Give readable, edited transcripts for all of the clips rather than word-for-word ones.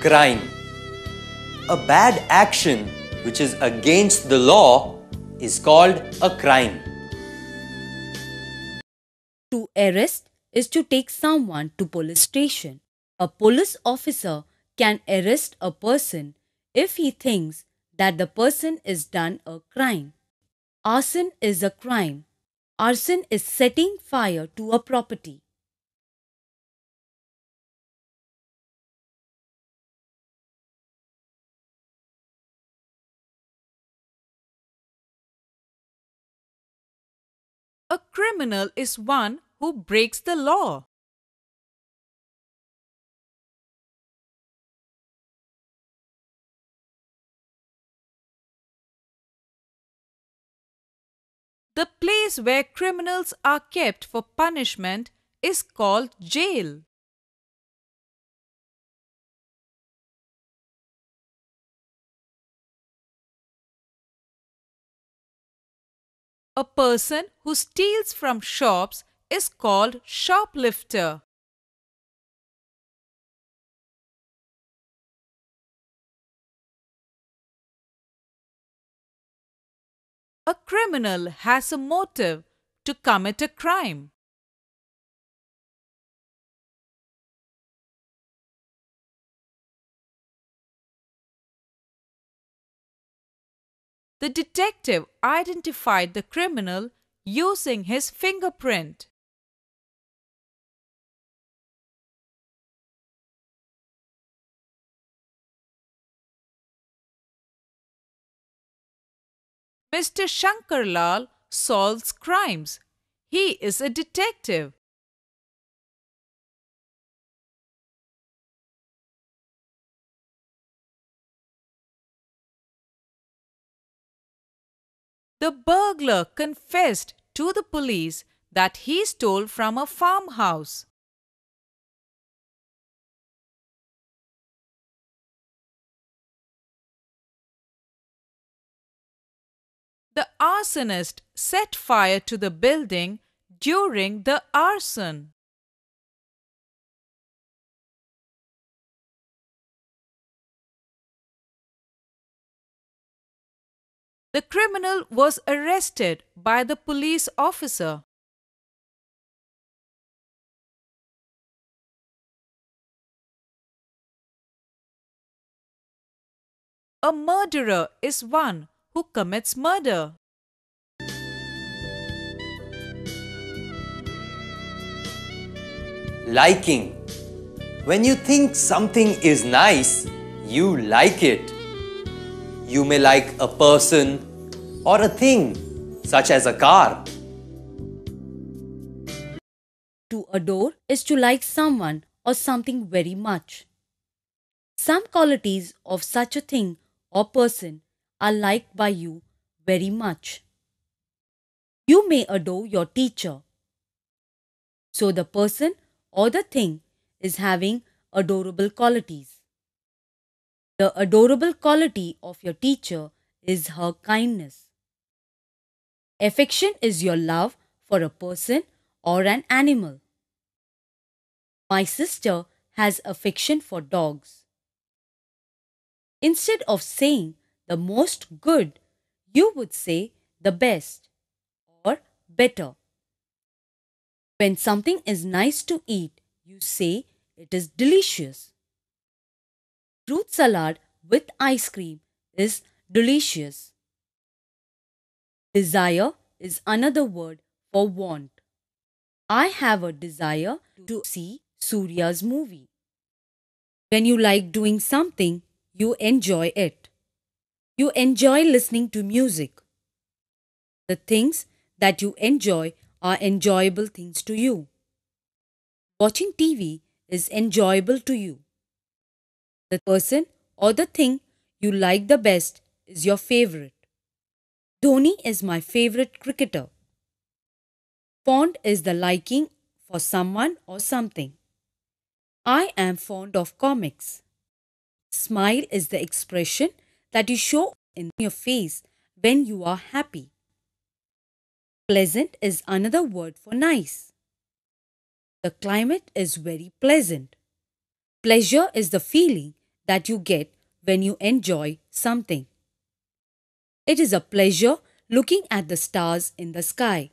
Crime. A bad action which is against the law is called a crime. To arrest is to take someone to police station. A police officer can arrest a person if he thinks that the person has done a crime. Arson is a crime. Arson is setting fire to a property. A criminal is one who breaks the law. The place where criminals are kept for punishment is called jail. A person who steals from shops is called shoplifter. A criminal has a motive to commit a crime. The detective identified the criminal using his fingerprint. Mr. Shankarlal solves crimes. He is a detective. The burglar confessed to the police that he stole from a farmhouse. The arsonist set fire to the building during the arson. The criminal was arrested by the police officer. A murderer is one who commits murder. Liking. When you think something is nice, you like it. You may like a person or a thing, such as a car. To adore is to like someone or something very much. Some qualities of such a thing or person are liked by you very much. You may adore your teacher. So the person or the thing is having adorable qualities. The adorable quality of your teacher is her kindness. Affection is your love for a person or an animal. My sister has affection for dogs. Instead of saying the most good, you would say the best or better. When something is nice to eat, you say it is delicious. Fruit salad with ice cream is delicious. Desire is another word for want. I have a desire to see Surya's movie. When you like doing something, you enjoy it. You enjoy listening to music. The things that you enjoy are enjoyable things to you. Watching TV is enjoyable to you. The person or the thing you like the best is your favorite. Dhoni is my favorite cricketer. Fond is the liking for someone or something. I am fond of comics. Smile is the expression that you show in your face when you are happy. Pleasant is another word for nice. The climate is very pleasant. Pleasure is the feeling that you get when you enjoy something. It is a pleasure looking at the stars in the sky.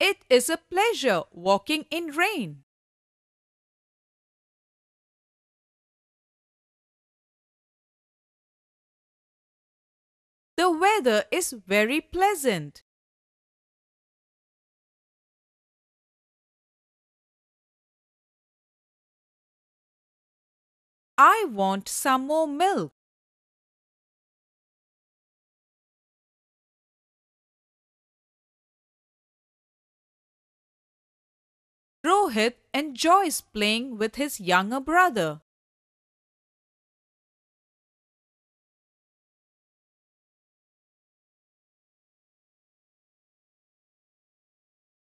It is a pleasure walking in rain. The weather is very pleasant. I want some more milk. Rohit enjoys playing with his younger brother.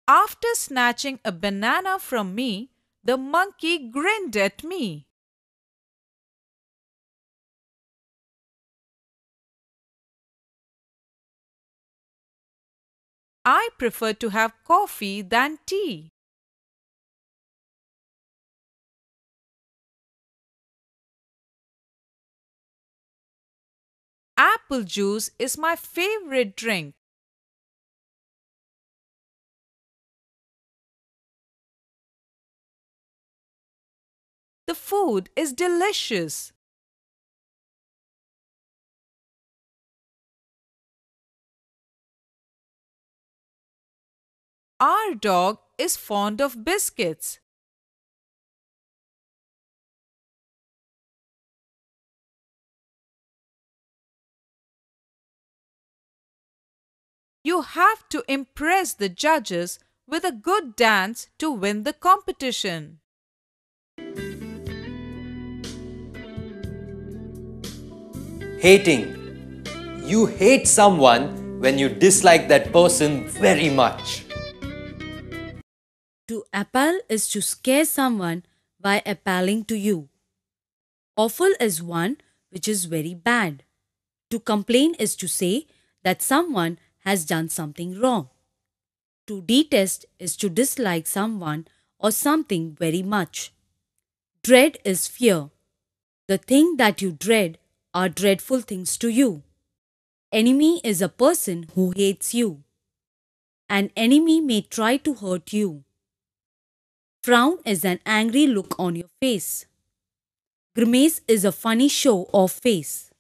After snatching a banana from me, the monkey grinned at me. I prefer to have coffee than tea. Apple juice is my favorite drink. The food is delicious. Our dog is fond of biscuits. You have to impress the judges with a good dance to win the competition. Hating. You hate someone when you dislike that person very much. To appall is to scare someone by appalling to you. Awful is one which is very bad. To complain is to say that someone has done something wrong. To detest is to dislike someone or something very much. Dread is fear. The thing that you dread are dreadful things to you. Enemy is a person who hates you. An enemy may try to hurt you. Frown is an angry look on your face. Grimace is a funny show of face.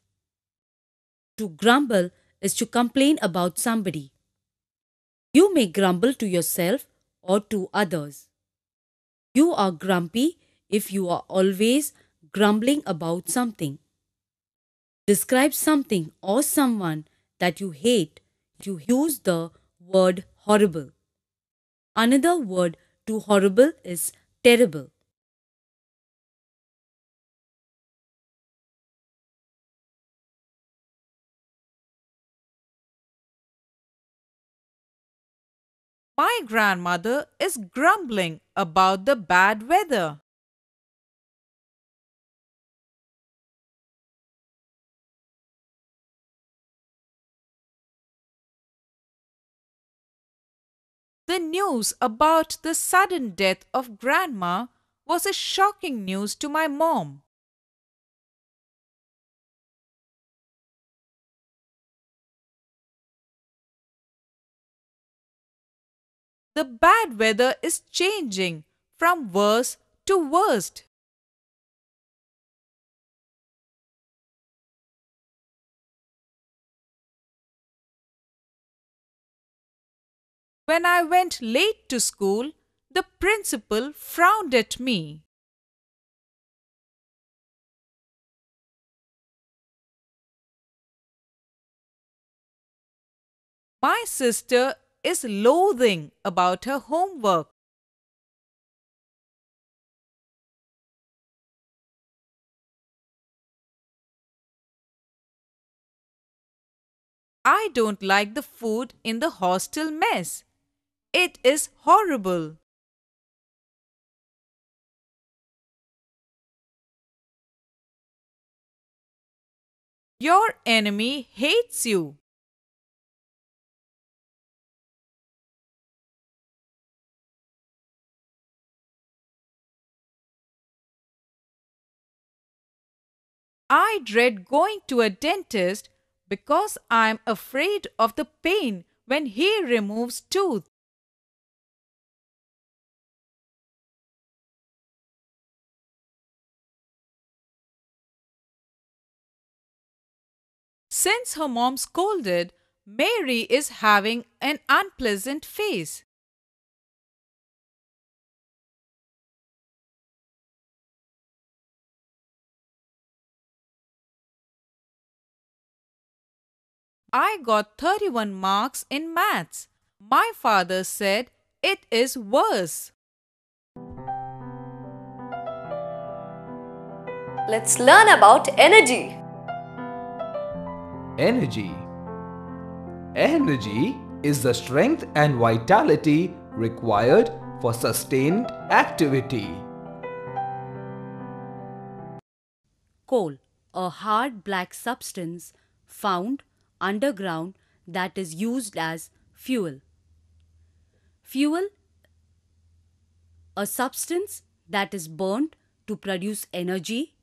To grumble is to complain about somebody. You may grumble to yourself or to others. You are grumpy if you are always grumbling about something. Describe something or someone that you hate. You use the word horrible. Another word to horrible is terrible. My grandmother is grumbling about the bad weather. The news about the sudden death of Grandma was a shocking news to my mom. The bad weather is changing from worse to worst. When I went late to school, the principal frowned at me. My sister is loathing about her homework. I don't like the food in the hostel mess. It is horrible. Your enemy hates you. I dread going to a dentist because I'm afraid of the pain when he removes tooth. Since her mom scolded, Mary is having an unpleasant face. I got 31 marks in maths. My father said it is worse. Let's learn about energy. Energy. Energy is the strength and vitality required for sustained activity. Coal, a hard black substance found underground that is used as fuel. Fuel, a substance that is burnt to produce energy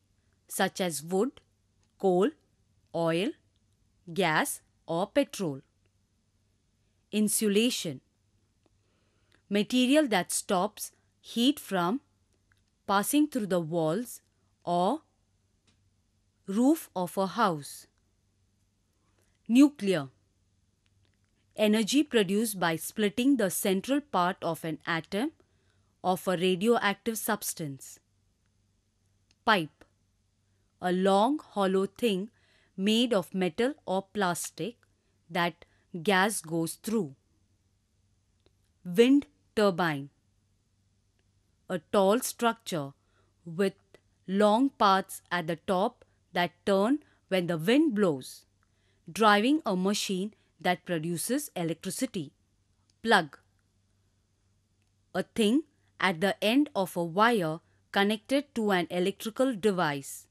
such as wood, coal, oil, gas or petrol. Insulation, material that stops heat from passing through the walls or roof of a house. Nuclear, energy produced by splitting the central part of an atom of a radioactive substance. Pipe, a long hollow thing made of metal or plastic that gas goes through. Wind turbine, a tall structure with long parts at the top that turn when the wind blows, driving a machine that produces electricity. Plug, a thing at the end of a wire connected to an electrical device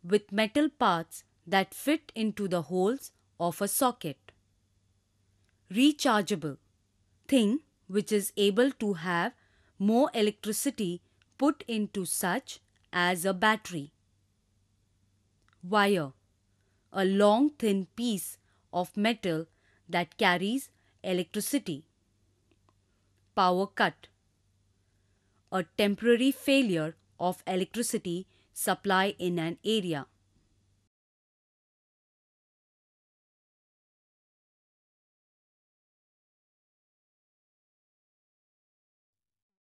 with metal parts that fit into the holes of a socket. Rechargeable, thing which is able to have more electricity put into such as a battery. Wire, a long thin piece of metal that carries electricity. Power cut, a temporary failure of electricity supply in an area.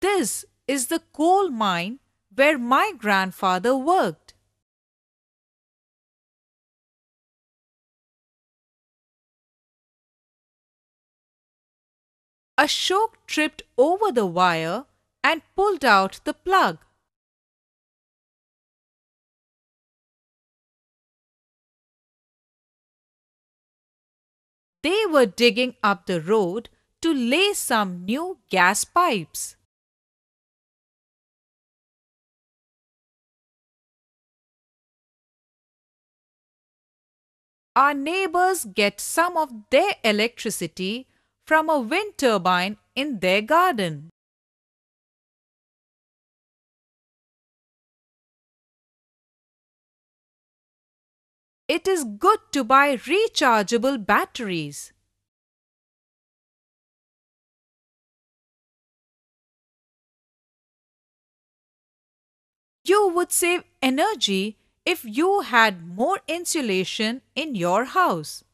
This is the coal mine where my grandfather worked. Ashok tripped over the wire and pulled out the plug. They were digging up the road to lay some new gas pipes. Our neighbors get some of their electricity from a wind turbine in their garden. It is good to buy rechargeable batteries. You would save energy if you had more insulation in your house.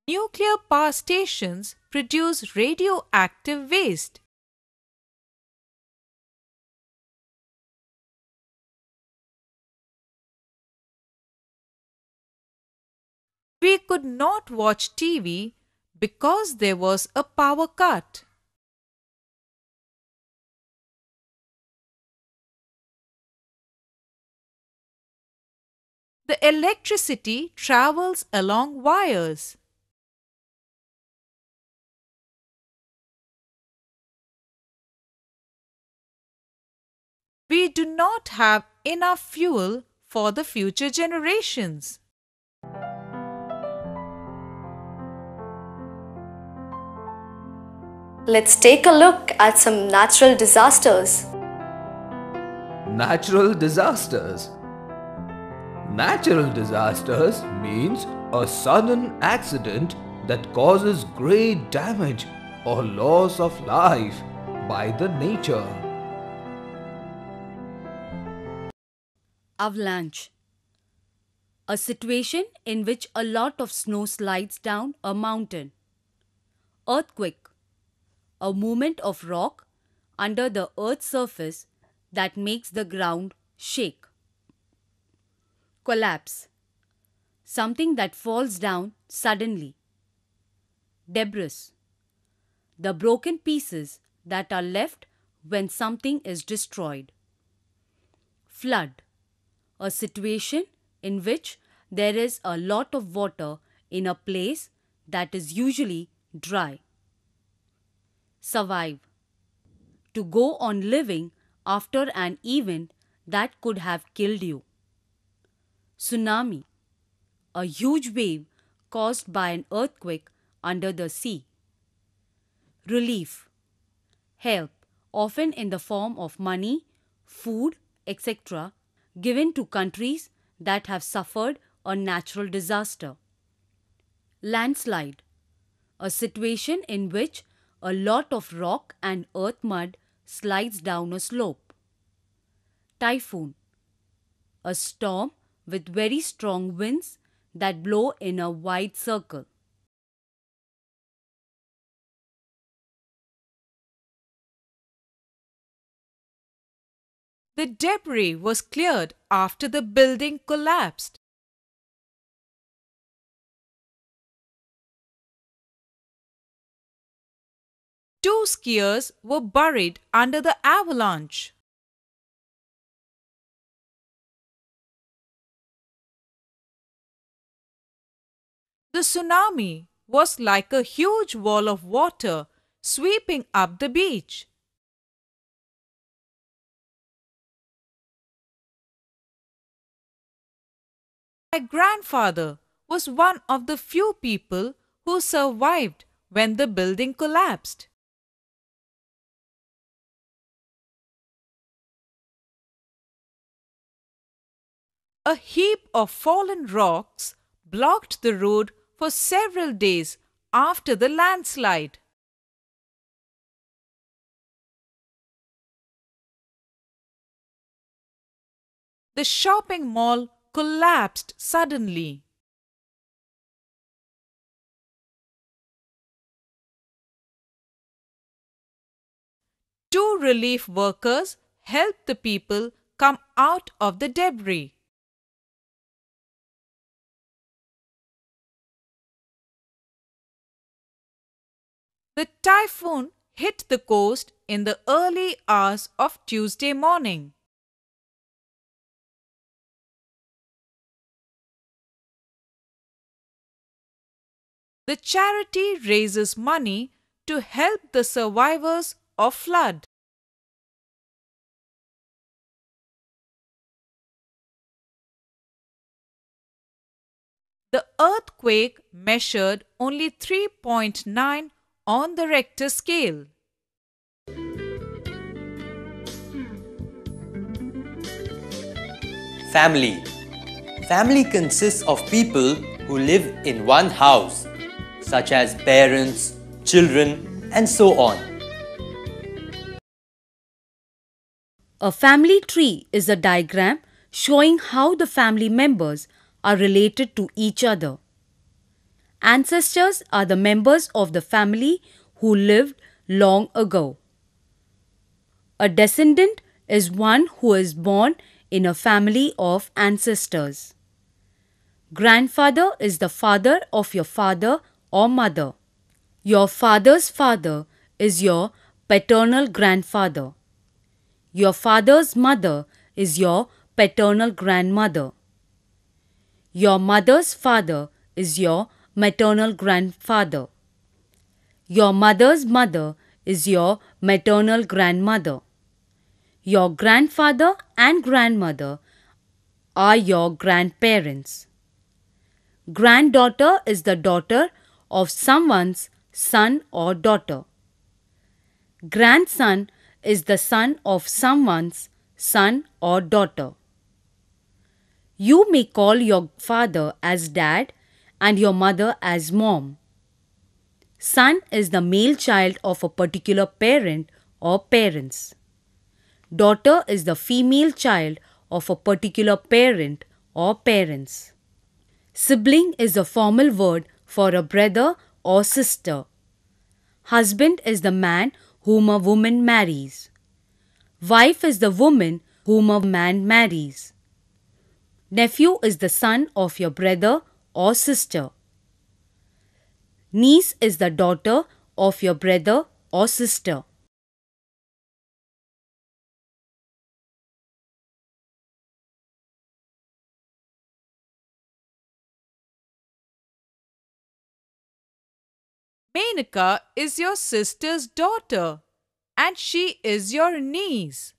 Nuclear power stations produce radioactive waste. We could not watch TV because there was a power cut. The electricity travels along wires. We do not have enough fuel for the future generations. Let's take a look at some natural disasters. Natural disasters. Natural disasters means a sudden accident that causes great damage or loss of life by the nature. Avalanche. A situation in which a lot of snow slides down a mountain. Earthquake. A movement of rock under the earth's surface that makes the ground shake. Collapse. Something that falls down suddenly. Debris. The broken pieces that are left when something is destroyed. Flood. A situation in which there is a lot of water in a place that is usually dry. Survive. To go on living after an event that could have killed you. Tsunami. A huge wave caused by an earthquake under the sea. Relief. Help, often in the form of money, food, etc., given to countries that have suffered a natural disaster. Landslide. A situation in which a lot of rock and earth mud slides down a slope. Typhoon. A storm with very strong winds that blow in a wide circle. The debris was cleared after the building collapsed. Two skiers were buried under the avalanche. The tsunami was like a huge wall of water sweeping up the beach. My grandfather was one of the few people who survived when the building collapsed. A heap of fallen rocks blocked the road for several days after the landslide. The shopping mall collapsed suddenly. Two relief workers helped the people come out of the debris. The typhoon hit the coast in the early hours of Tuesday morning. The charity raises money to help the survivors of flood. The earthquake measured only 3.9 on the Richter scale. Family. Family consists of people who live in one house, such as parents, children, and so on. A family tree is a diagram showing how the family members are related to each other. Ancestors are the members of the family who lived long ago. A descendant is one who is born in a family of ancestors. Grandfather is the father of your father or mother. Your father's father is your paternal grandfather. Your father's mother is your paternal grandmother. Your mother's father is your maternal grandfather. Your mother's mother is your maternal grandmother. Your grandfather and grandmother are your grandparents. Granddaughter is the daughter of someone's son or daughter. Grandson is the son of someone's son or daughter. You may call your father as dad and your mother as mom. Son is the male child of a particular parent or parents. Daughter is the female child of a particular parent or parents. Sibling is a formal word for a brother or sister. Husband is the man whom a woman marries. Wife is the woman whom a man marries. Nephew is the son of your brother or sister. Niece is the daughter of your brother or sister. Menaka is your sister's daughter and she is your niece.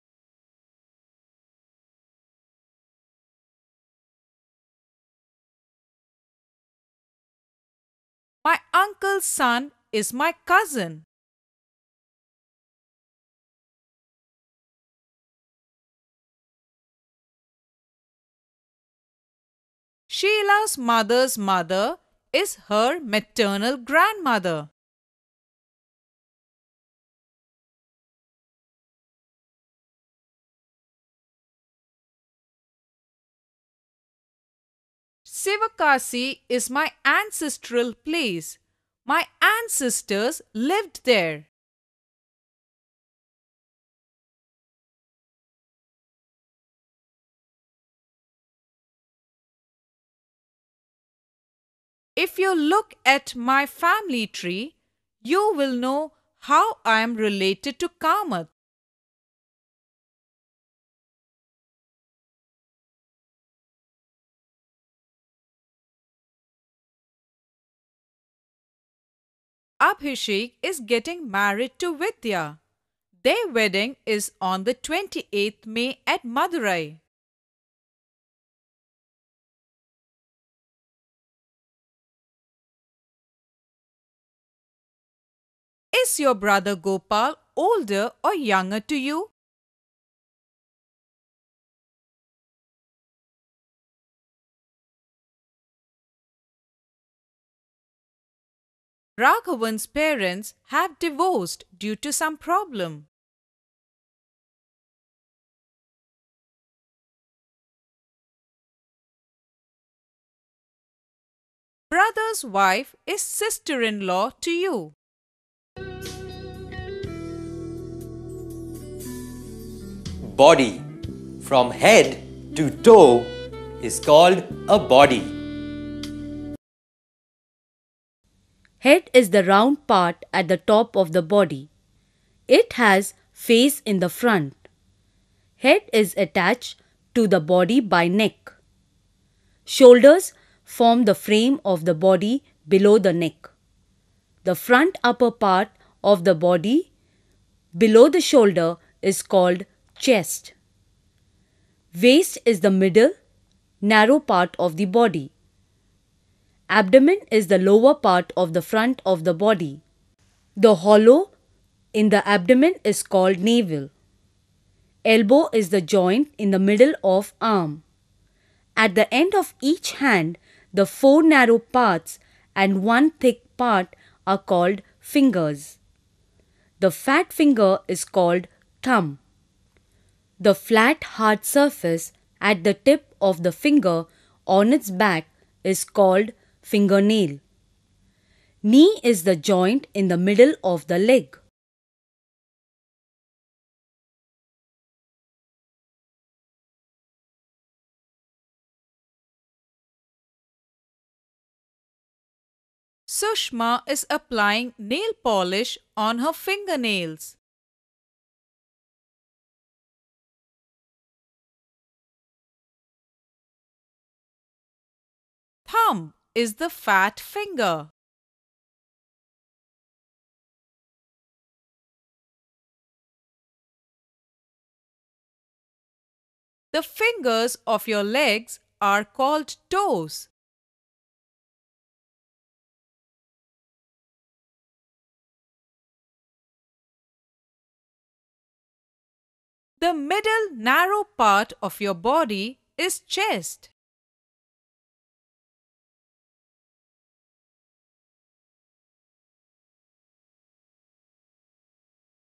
My uncle's son is my cousin. Sheila's mother's mother is her maternal grandmother. Sivakasi is my ancestral place. My ancestors lived there. If you look at my family tree, you will know how I am related to Kamath. Abhishek is getting married to Vidya. Their wedding is on the 28th May at Madurai. Is your brother Gopal older or younger to you? Raghavan's parents have divorced due to some problem. Brother's wife is sister-in-law to you. Body, from head to toe, is called a body. Head is the round part at the top of the body. It has face in the front. Head is attached to the body by neck. Shoulders form the frame of the body below the neck. The front upper part of the body below the shoulder is called chest. Waist is the middle, narrow part of the body. Abdomen is the lower part of the front of the body. The hollow in the abdomen is called navel. Elbow is the joint in the middle of arm. At the end of each hand, the 4 narrow parts and 1 thick part are called fingers. The fat finger is called thumb. The flat hard surface at the tip of the finger on its back is called fingernail. Knee is the joint in the middle of the leg. Sushma is applying nail polish on her fingernails. Thumb is the fat finger. The fingers of your legs are called toes. The middle narrow part of your body is chest.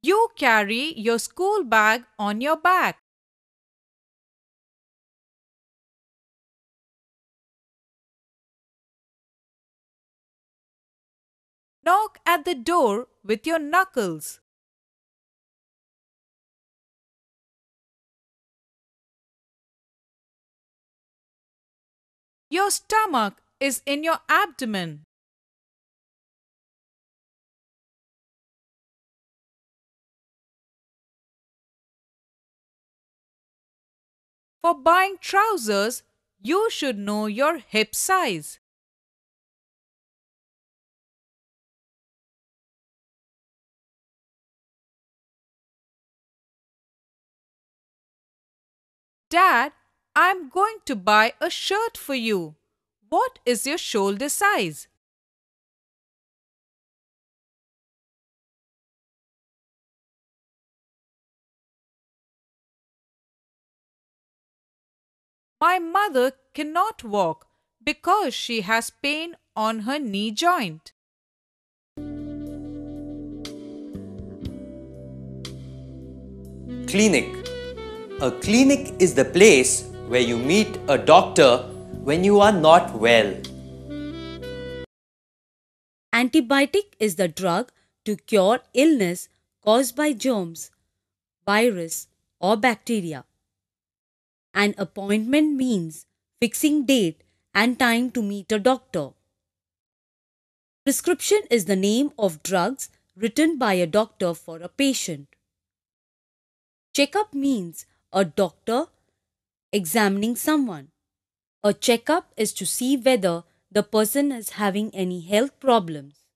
You carry your school bag on your back. Knock at the door with your knuckles. Your stomach is in your abdomen. For buying trousers, you should know your hip size. Dad, I'm going to buy a shirt for you. What is your shoulder size? My mother cannot walk because she has pain on her knee joint. Clinic. A clinic is the place where you meet a doctor when you are not well. Antibiotic is the drug to cure illness caused by germs, virus, or bacteria. An appointment means fixing date and time to meet a doctor. Prescription is the name of drugs written by a doctor for a patient. Checkup means a doctor examining someone. A checkup is to see whether the person is having any health problems.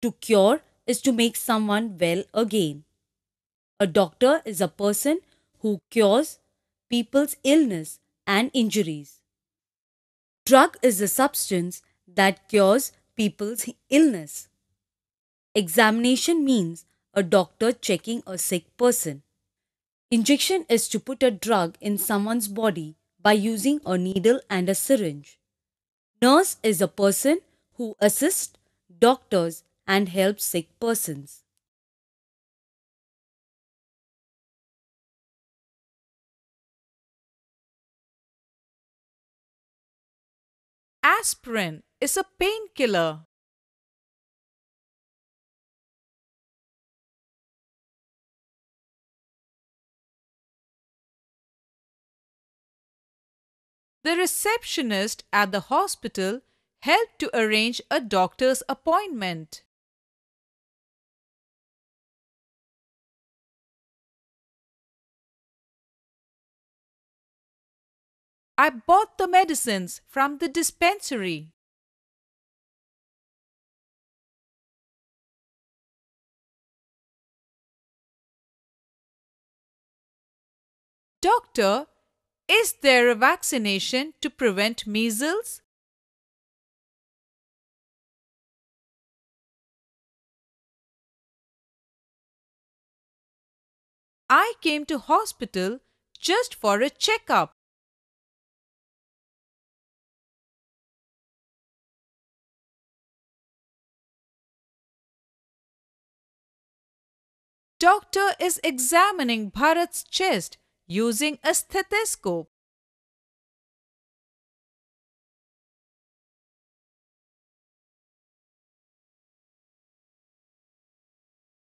To cure is to make someone well again. A doctor is a person who cures people's illness and injuries. Drug is a substance that cures people's illness. Examination means a doctor checking a sick person. Injection is to put a drug in someone's body by using a needle and a syringe. Nurse is a person who assists doctors and helps sick persons. Aspirin is a painkiller. The receptionist at the hospital helped to arrange a doctor's appointment. I bought the medicines from the dispensary. Doctor, is there a vaccination to prevent measles? I came to hospital just for a checkup. Doctor is examining Bharat's chest using a stethoscope.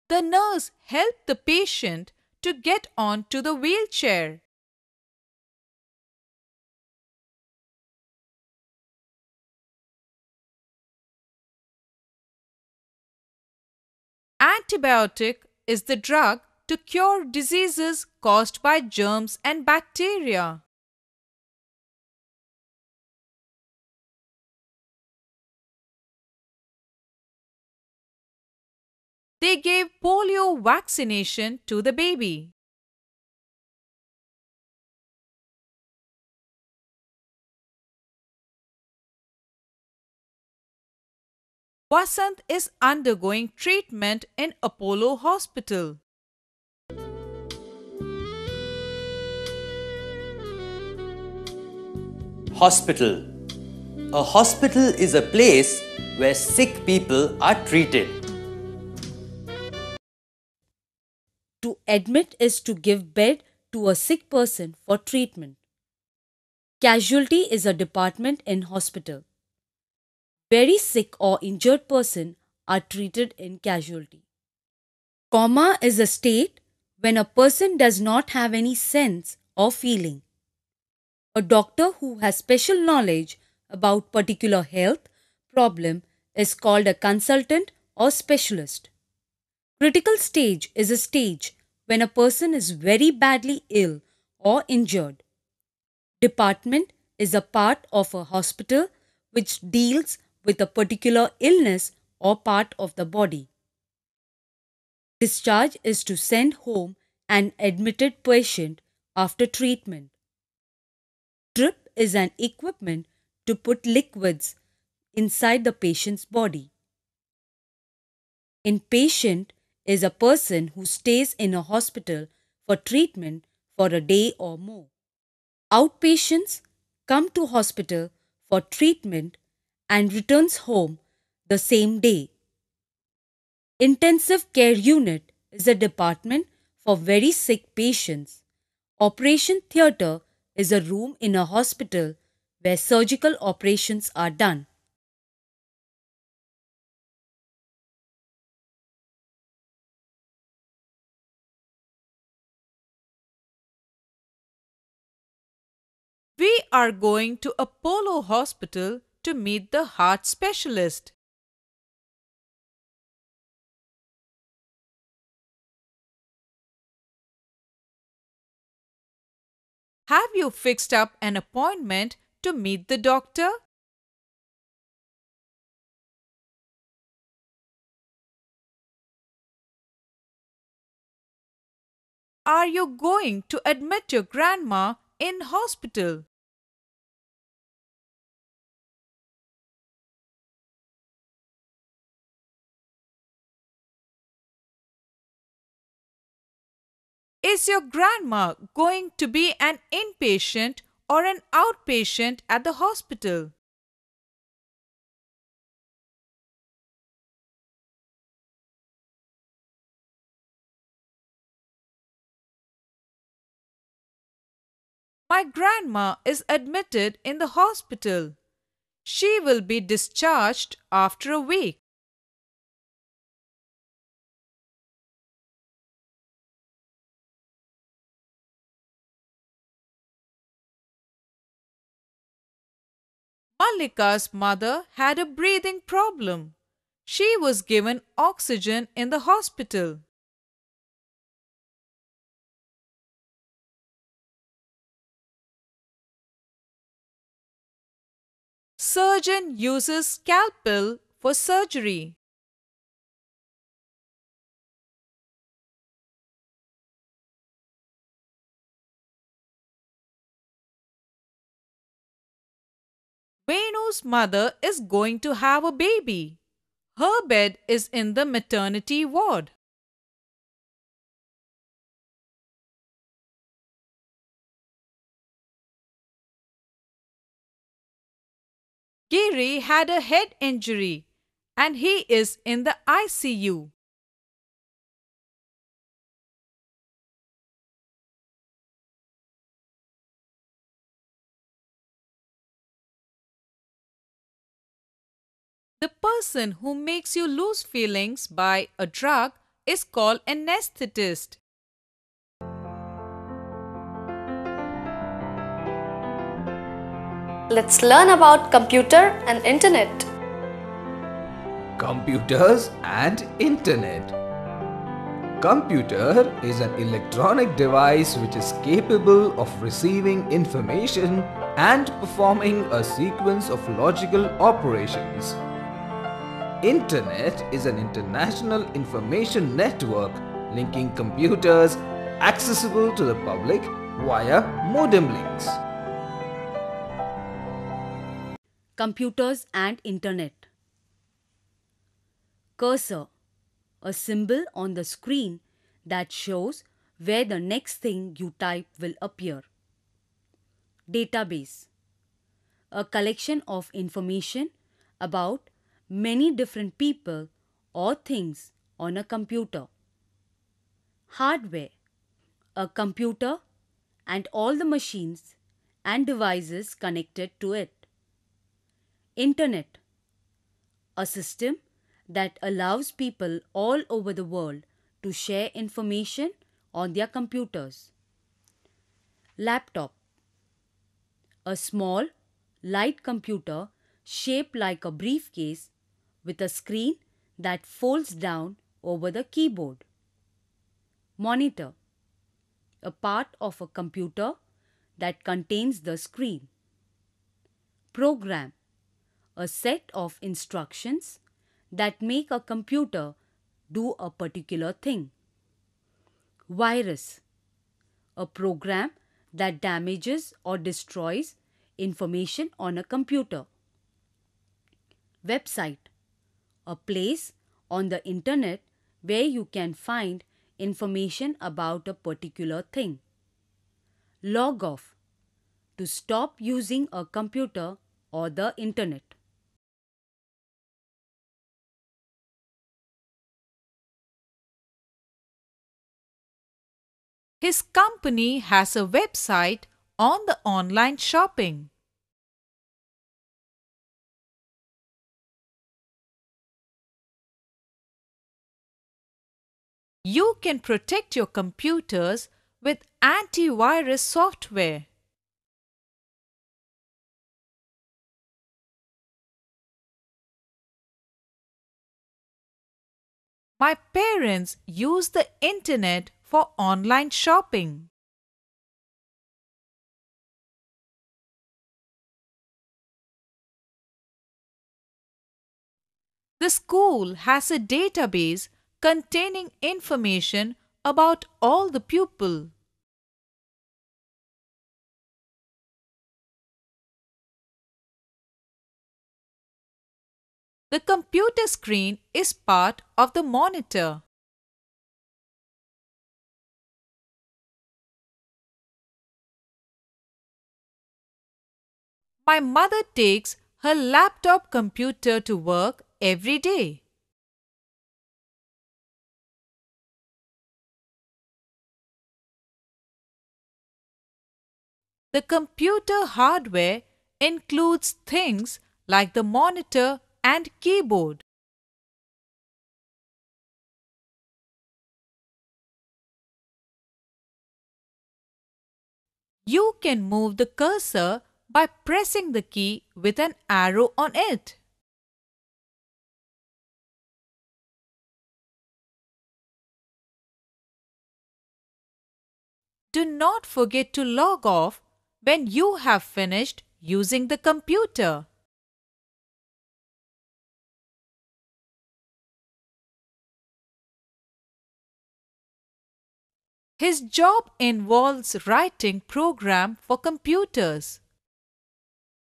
The nurse helped the patient to get onto the wheelchair. Antibiotic is the drug to cure diseases caused by germs and bacteria. They gave polio vaccination to the baby. Vasant is undergoing treatment in Apollo Hospital. Hospital. A hospital is a place where sick people are treated. To admit is to give bed to a sick person for treatment. Casualty is a department in hospital. Very sick or injured person are treated in casualty. Coma is a state when a person does not have any sense or feeling. A doctor who has special knowledge about particular health problem is called a consultant or specialist. Critical stage is a stage when a person is very badly ill or injured. Department is a part of a hospital which deals with a particular illness or part of the body. Discharge is to send home an admitted patient after treatment. Drip is an equipment to put liquids inside the patient's body. Inpatient is a person who stays in a hospital for treatment for a day or more. Outpatients come to hospital for treatment and returns home the same day. Intensive care unit is a department for very sick patients. Operation theatre is a room in a hospital where surgical operations are done. We are going to Apollo Hospital to meet the heart specialist. Have you fixed up an appointment to meet the doctor? Are you going to admit your grandma in hospital? Is your grandma going to be an inpatient or an outpatient at the hospital? My grandma is admitted in the hospital. She will be discharged after a week. Mallika's mother had a breathing problem. She was given oxygen in the hospital. Surgeon uses scalpel for surgery. Venu's mother is going to have a baby. Her bed is in the maternity ward. Giri had a head injury and he is in the ICU. The person who makes you lose feelings by a drug is called an anesthetist. Let's learn about computer and internet. Computers and internet. Computer is an electronic device which is capable of receiving information and performing a sequence of logical operations. Internet is an international information network linking computers accessible to the public via modem links. Computers and internet. Cursor, a symbol on the screen that shows where the next thing you type will appear. Database, a collection of information about many different people or things on a computer. Hardware, a computer and all the machines and devices connected to it. Internet, a system that allows people all over the world to share information on their computers. Laptop, a small, light computer shaped like a briefcase with a screen that folds down over the keyboard. Monitor, a part of a computer that contains the screen. Program, a set of instructions that make a computer do a particular thing. Virus, a program that damages or destroys information on a computer. Website, a place on the internet where you can find information about a particular thing. Log off, to stop using a computer or the internet. His company has a website on the online shopping. You can protect your computers with antivirus software. My parents use the internet for online shopping. The school has a database containing information about all the pupils. The computer screen is part of the monitor. My mother takes her laptop computer to work every day. The computer hardware includes things like the monitor and keyboard. You can move the cursor by pressing the key with an arrow on it. Do not forget to log off when you have finished using the computer. His job involves writing programs for computers.